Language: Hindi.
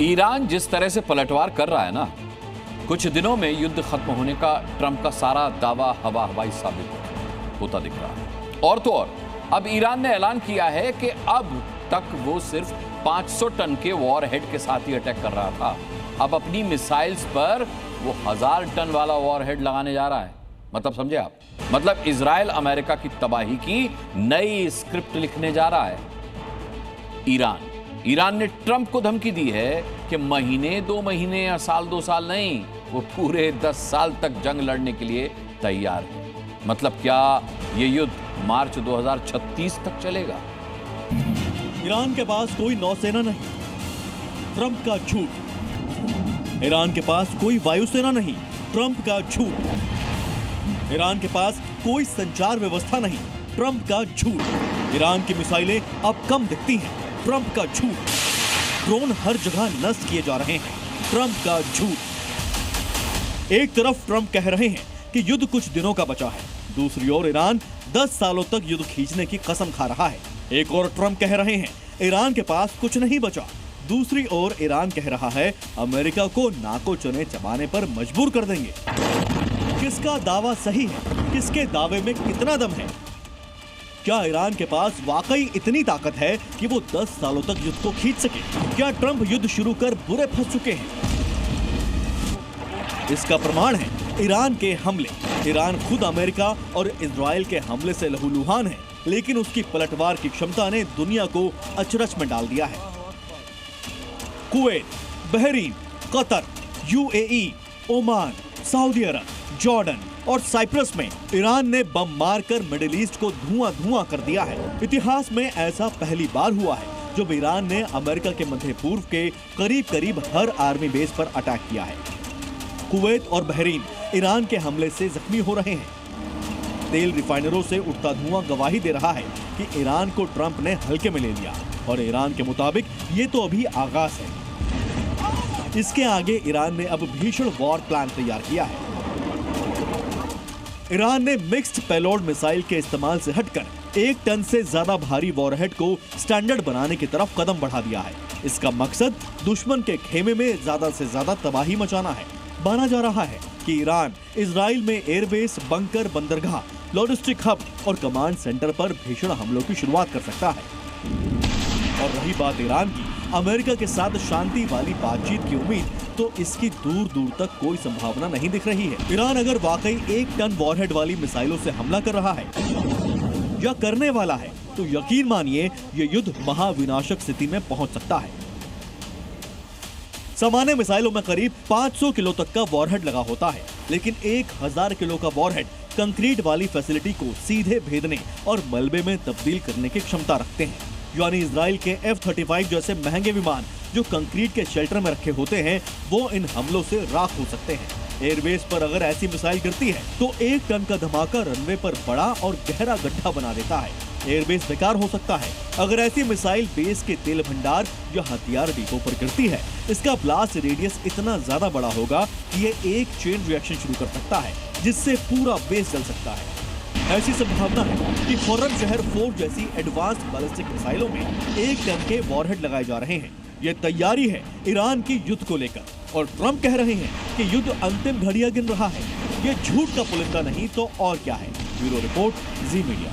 ईरान जिस तरह से पलटवार कर रहा है ना, कुछ दिनों में युद्ध खत्म होने का ट्रंप का सारा दावा हवा हवाई साबित होता दिख रहा है। और तो और अब ईरान ने ऐलान किया है कि अब तक वो सिर्फ 500 टन के वॉर हेड के साथ ही अटैक कर रहा था, अब अपनी मिसाइल्स पर वो 1000 टन वाला वॉर हेड लगाने जा रहा है। मतलब समझे आप, मतलब इजराइल अमेरिका की तबाही की नई स्क्रिप्ट लिखने जा रहा है। ईरान ने ट्रंप को धमकी दी है कि महीने 2 महीने या साल 2 साल नहीं, वो पूरे 10 साल तक जंग लड़ने के लिए तैयार है। मतलब क्या ये युद्ध मार्च 2036 तक चलेगा? ईरान के पास कोई नौसेना नहीं, ट्रंप का झूठ। ईरान के पास कोई वायुसेना नहीं, ट्रंप का झूठ। ईरान के पास कोई संचार व्यवस्था नहीं, ट्रंप का झूठ। ईरान की मिसाइलें अब कम दिखती हैं, ट्रंप का झूठ। ड्रोन हर जगह नष्ट किए जा रहे हैं, ट्रंप का झूठ। एक तरफ ट्रंप कह रहे हैं कि युद्ध कुछ दिनों का बचा है, दूसरी ओर ईरान 10 सालों तक युद्ध खींचने की कसम खा रहा है। एक और ट्रंप कह रहे हैं ईरान के पास कुछ नहीं बचा, दूसरी ओर ईरान कह रहा है अमेरिका को नाको चने चबाने पर मजबूर कर देंगे। किसका दावा सही है? किसके दावे में कितना दम है? क्या ईरान के पास वाकई इतनी ताकत है कि वो 10 सालों तक युद्ध को खींच सके? क्या ट्रंप युद्ध शुरू कर बुरे फंस चुके हैं? इसका प्रमाण है ईरान के हमले। ईरान खुद अमेरिका और इजराइल के हमले से लहूलुहान है, लेकिन उसकी पलटवार की क्षमता ने दुनिया को अचरज में डाल दिया है। Kuwait, Bahrain, Qatar, UAE, Oman, Saudi Arab, Jordan और साइप्रस में ईरान ने बम मारकर मिडिल ईस्ट को धुआं कर दिया है। इतिहास में ऐसा पहली बार हुआ है जब ईरान ने अमेरिका के मध्य पूर्व के करीब हर आर्मी बेस पर अटैक किया है। कुवैत और बहरीन ईरान के हमले से जख्मी हो रहे हैं। तेल रिफाइनरों से उठता धुआं गवाही दे रहा है कि ईरान को ट्रंप ने हल्के में ले लिया, और ईरान के मुताबिक ये तो अभी आगाज है। इसके आगे ईरान ने अब भीषण वॉर प्लान तैयार किया है। ईरान ने मिक्स्ड पेलोड मिसाइल के इस्तेमाल से हटकर 1 टन से ज्यादा भारी वॉरहेड को स्टैंडर्ड बनाने की तरफ कदम बढ़ा दिया है। इसका मकसद दुश्मन के खेमे में ज्यादा से ज्यादा तबाही मचाना है। माना जा रहा है कि ईरान इजराइल में एयरबेस, बंकर, बंदरगाह, लॉजिस्टिक हब और कमांड सेंटर पर भीषण हमलों की शुरुआत कर सकता है। और रही बात ईरान की अमेरिका के साथ शांति वाली बातचीत की उम्मीद, तो इसकी दूर दूर तक कोई संभावना नहीं दिख रही है। ईरान अगर वाकई 1 टन वॉरहेड वाली मिसाइलों से हमला कर रहा है या करने वाला है, तो यकीन मानिए ये युद्ध महाविनाशक स्थिति में पहुंच सकता है। सामान्य मिसाइलों में करीब 500 किलो तक का वॉरहेड लगा होता है, लेकिन 1000 किलो का वॉरहेड कंक्रीट वाली फैसिलिटी को सीधे भेदने और मलबे में तब्दील करने की क्षमता रखते हैं। यानी इजराइल के F-35 जैसे महंगे विमान जो कंक्रीट के शेल्टर में रखे होते हैं, वो इन हमलों से राख हो सकते हैं। एयरबेस पर अगर ऐसी मिसाइल गिरती है तो 1 टन का धमाका रनवे पर बड़ा और गहरा गड्ढा बना देता है। एयरबेस बेकार हो सकता है। अगर ऐसी मिसाइल बेस के तेल भंडार या हथियार डिपो पर गिरती है, इसका ब्लास्ट रेडियस इतना ज्यादा बड़ा होगा कि ये एक चेन रिएक्शन शुरू कर सकता है, जिससे पूरा बेस जल सकता है। ऐसी संभावना है कि खुर्रम शहर 4 जैसी एडवांस्ड बैलिस्टिक मिसाइलों में 1 टन के वॉरहेड लगाए जा रहे हैं। ये तैयारी है ईरान की युद्ध को लेकर, और ट्रंप कह रहे हैं कि युद्ध अंतिम घड़ियां गिन रहा है। ये झूठ का पुलिंदा नहीं तो और क्या है। ब्यूरो रिपोर्ट, जी मीडिया।